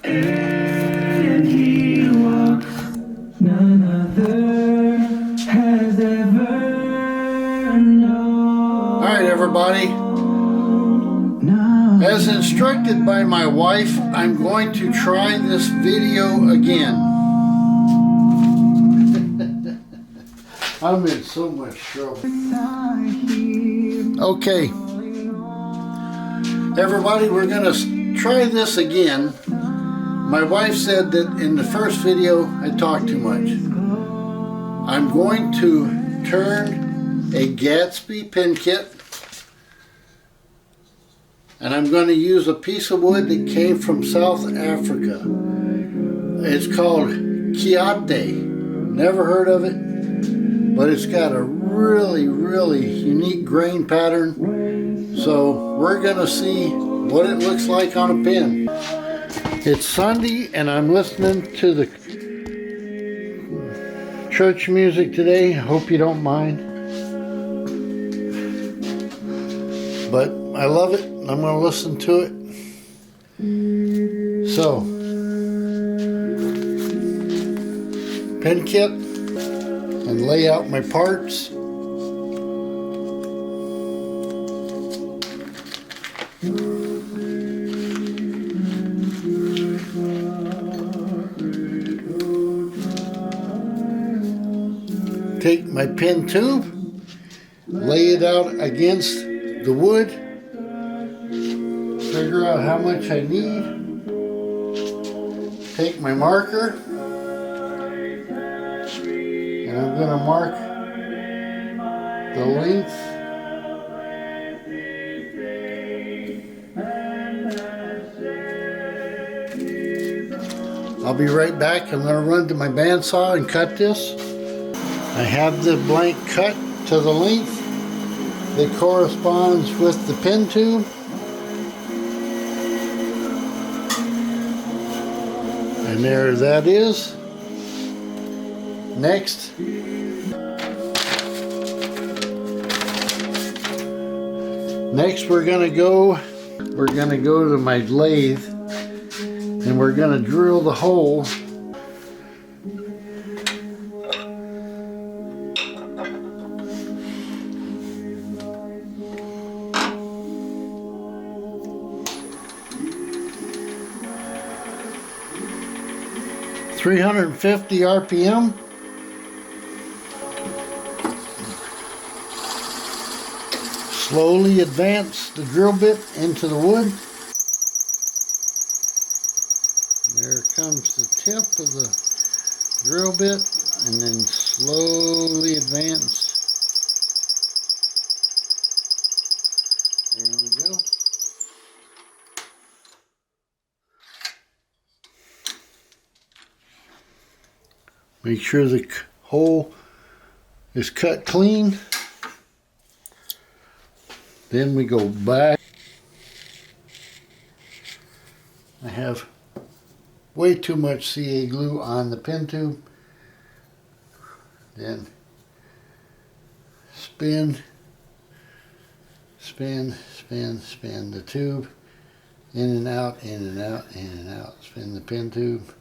And he walks, none other has ever known. All right, everybody. As instructed by my wife, I'm going to try this video again. I'm in so much trouble. Okay. Everybody, we're going to try this again. My wife said that in the first video I talked too much. I'm going to turn a Gatsby pin kit, and I'm going to use a piece of wood that came from South Africa. It's called Kiate. Never heard of it, but it's got a really unique grain pattern. So we're going to see what it looks like on a pin. It's Sunday and I'm listening to the church music today. Hope you don't mind. But I love it. I'm going to listen to it. So, pin kit, and lay out my parts. Take my pin tube, lay it out against the wood, figure out how much I need, take my marker, and I'm going to mark the length I'll be right back. I'm going to run to my bandsaw and cut this. I have the blank cut to the length that corresponds with the pin tube. And there that is. Next, we're going to go to my lathe and we're going to drill the hole . 350 RPM. Slowly advance the drill bit into the wood. There comes the tip of the drill bit, and then slowly advance. There we go. Make sure the hole is cut clean. Then we go back. I have way too much CA glue on the pin tube. Then spin the tube in and out, in and out, in and out. Spin the pin tube,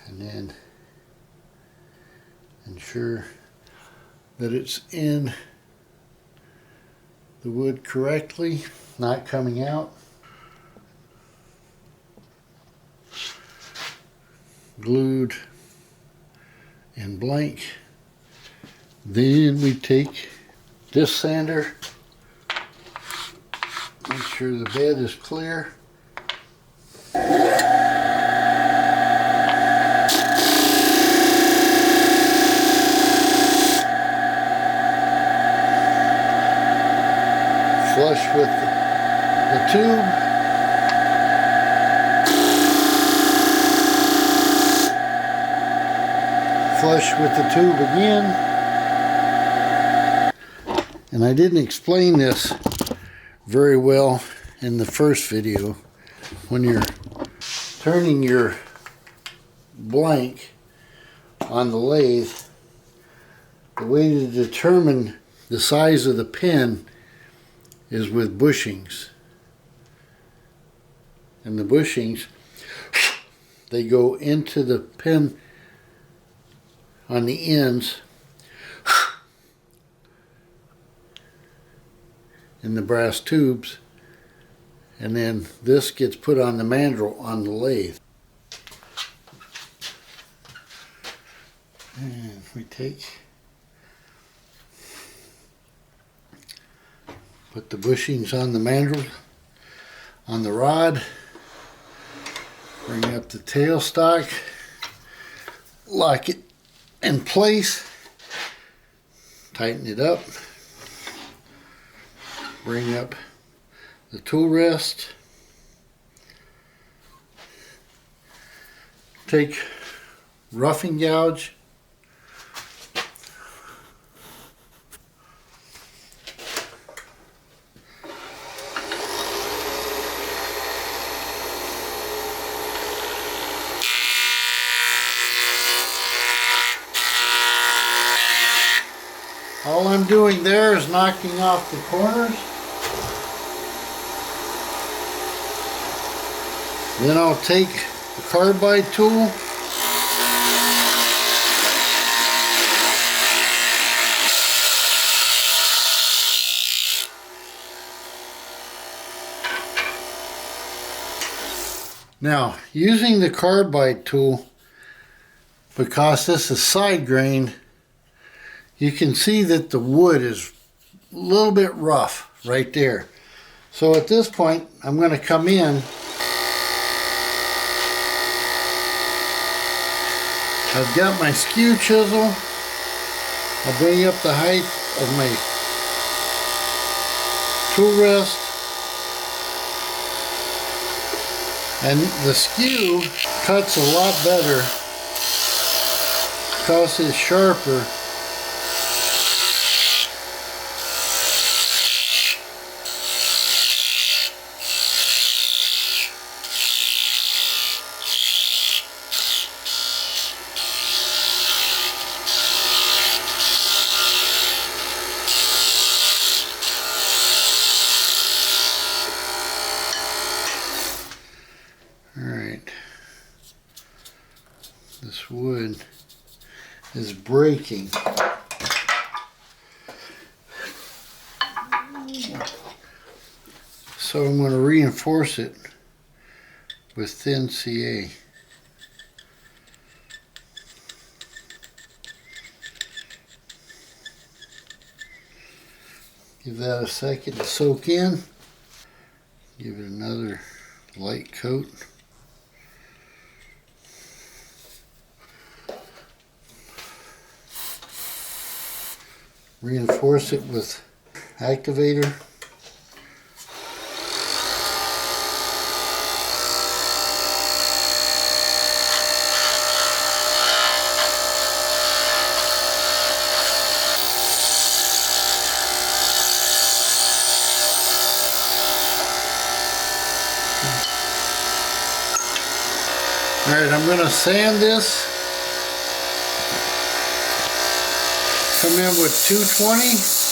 and then ensure that it's in the wood correctly, not coming out. Glued and blank. Then we take this sander, make sure the bed is clear. Flush with the tube. Flush with the tube again. And I didn't explain this very well in the first video. When you're turning your blank on the lathe, the way to determine the size of the pin is with bushings. And the bushings they go into the pin on the ends in the brass tubes, and then this gets put on the mandrel on the lathe. And we put the bushings on the mandrel on the rod, bring up the tailstock, lock it in place, tighten it up, bring up the tool rest, take roughing gouge, all I'm doing there is knocking off the corners. Then I'll take the carbide tool, now using the carbide tool, because this is side grain, you can see that the wood is a little bit rough right there. So at this point, I'm going to come in. I've got my skew chisel. I'll bring up the height of my tool rest. And the skew cuts a lot better because it's sharper. Alright, this wood is breaking. So I'm going to reinforce it with thin CA. Give that a second to soak in. Give it another light coat. Reinforce it with activator. Alright, I'm going to sand this. Come in with 220.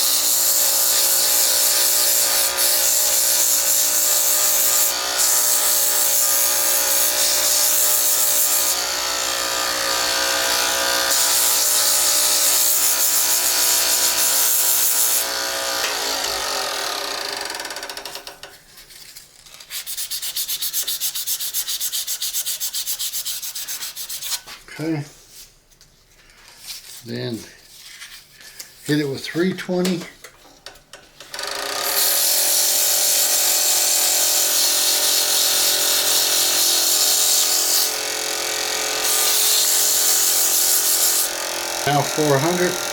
Okay. Then hit it with 320. Now 400.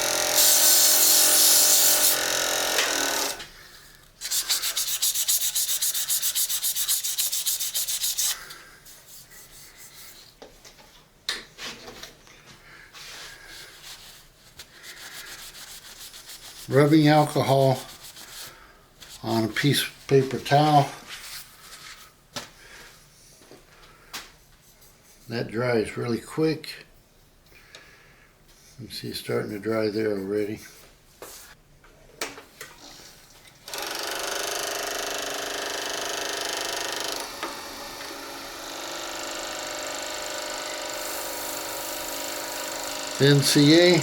Rubbing alcohol on a piece of paper towel. That dries really quick. You can see it's starting to dry there already. NCA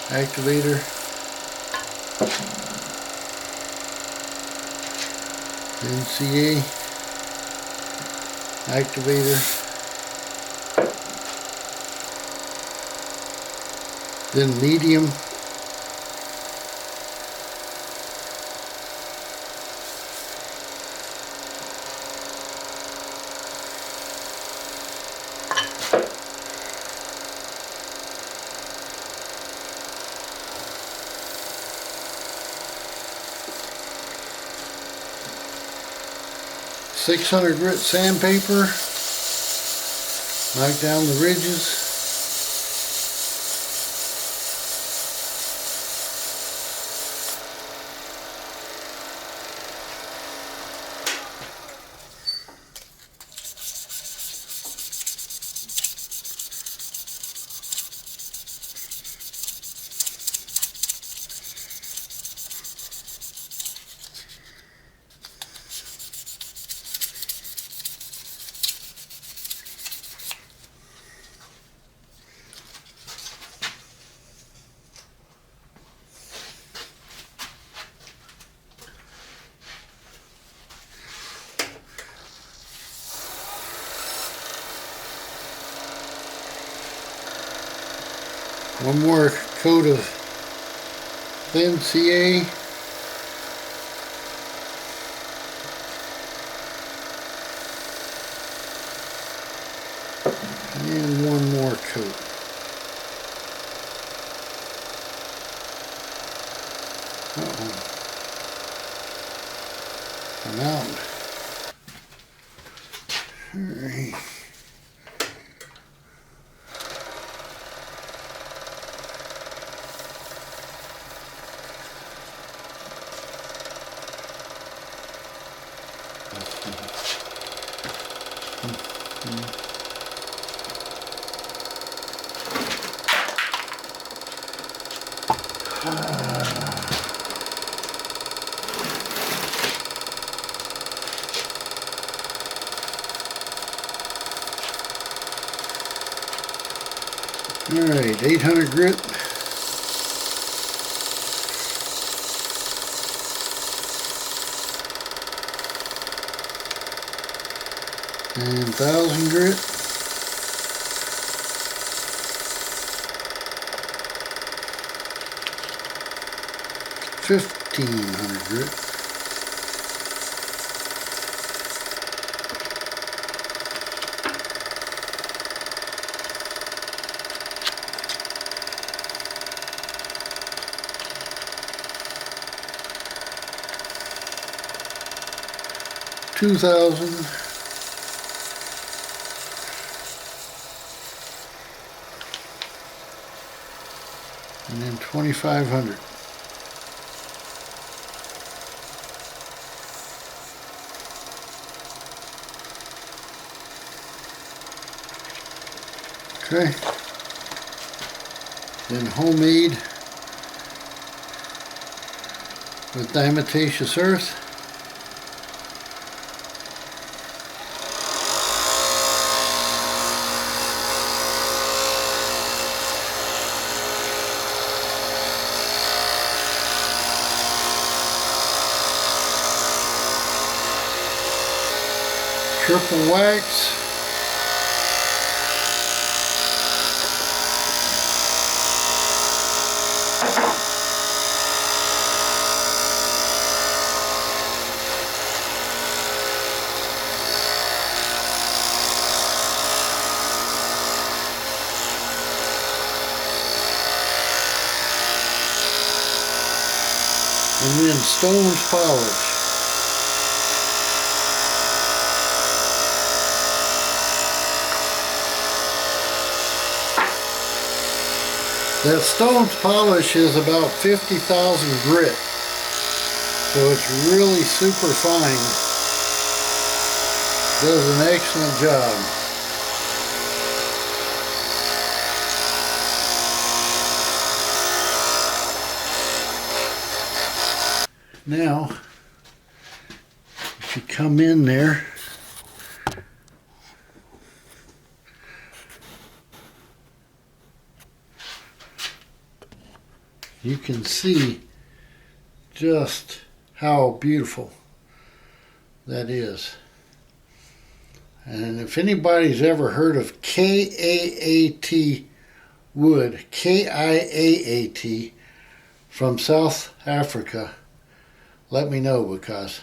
activator. NCA activator. Then medium. .600 grit sandpaper, knock down the ridges. One more coat of thin CA. And one more coat. Uh-oh. I'm out. All right. Alright, 800 grit. And 1000 grit. $1,500 grit. $2,000. And then $2,500. Okay. Then homemade with diatomaceous earth. Triple wax. And then stones polish. That stones polish is about 50,000 grit, so it's really super fine. Does an excellent job. Now, if you come in there, you can see just how beautiful that is. And if anybody's ever heard of KAAT wood, KIAAT, from South Africa, let me know, because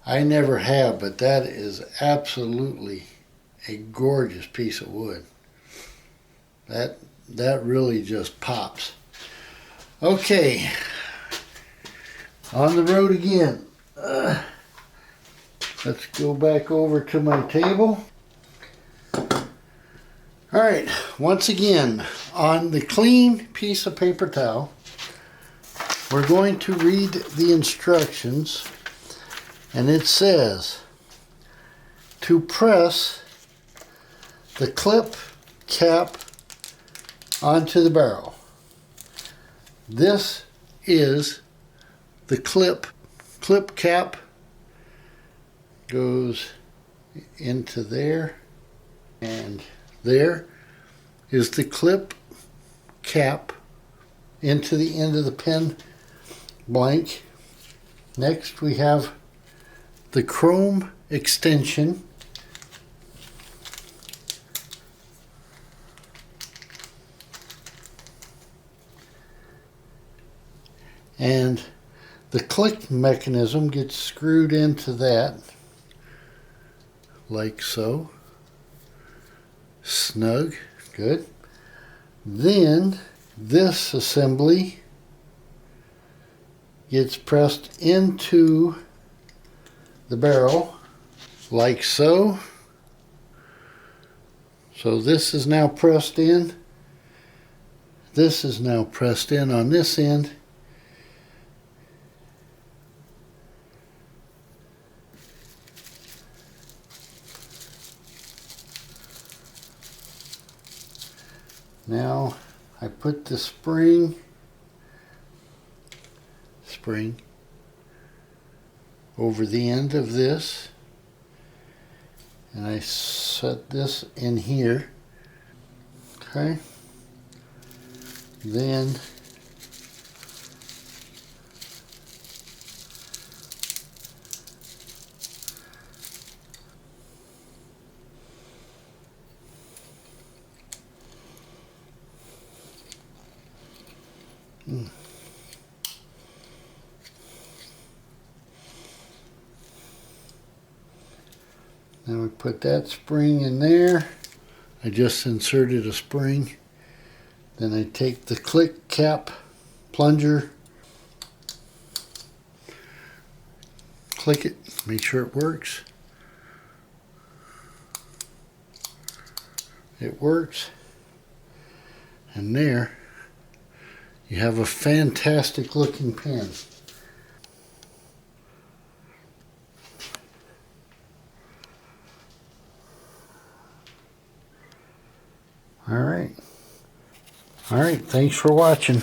I never have, but that is absolutely a gorgeous piece of wood. That really just pops. Okay, on the road again. Let's go back over to my table. All right, once again, on the clean piece of paper towel, we're going to read the instructions, and it says to press the clip cap onto the barrel. This is the clip cap, goes into there, and there is the clip cap into the end of the pen blank. Next we have the chrome extension, and the click mechanism gets screwed into that like so. Snug, good. Then this assembly gets pressed into the barrel like so. So this is now pressed in. This is now pressed in on this end. Now I put the spring over the end of this, and I set this in here. Okay. Then now we put that spring in there. I just inserted a spring. Then I take the click cap plunger, click it, make sure it works. It works. And there you have a fantastic looking pen. All right. Thanks for watching.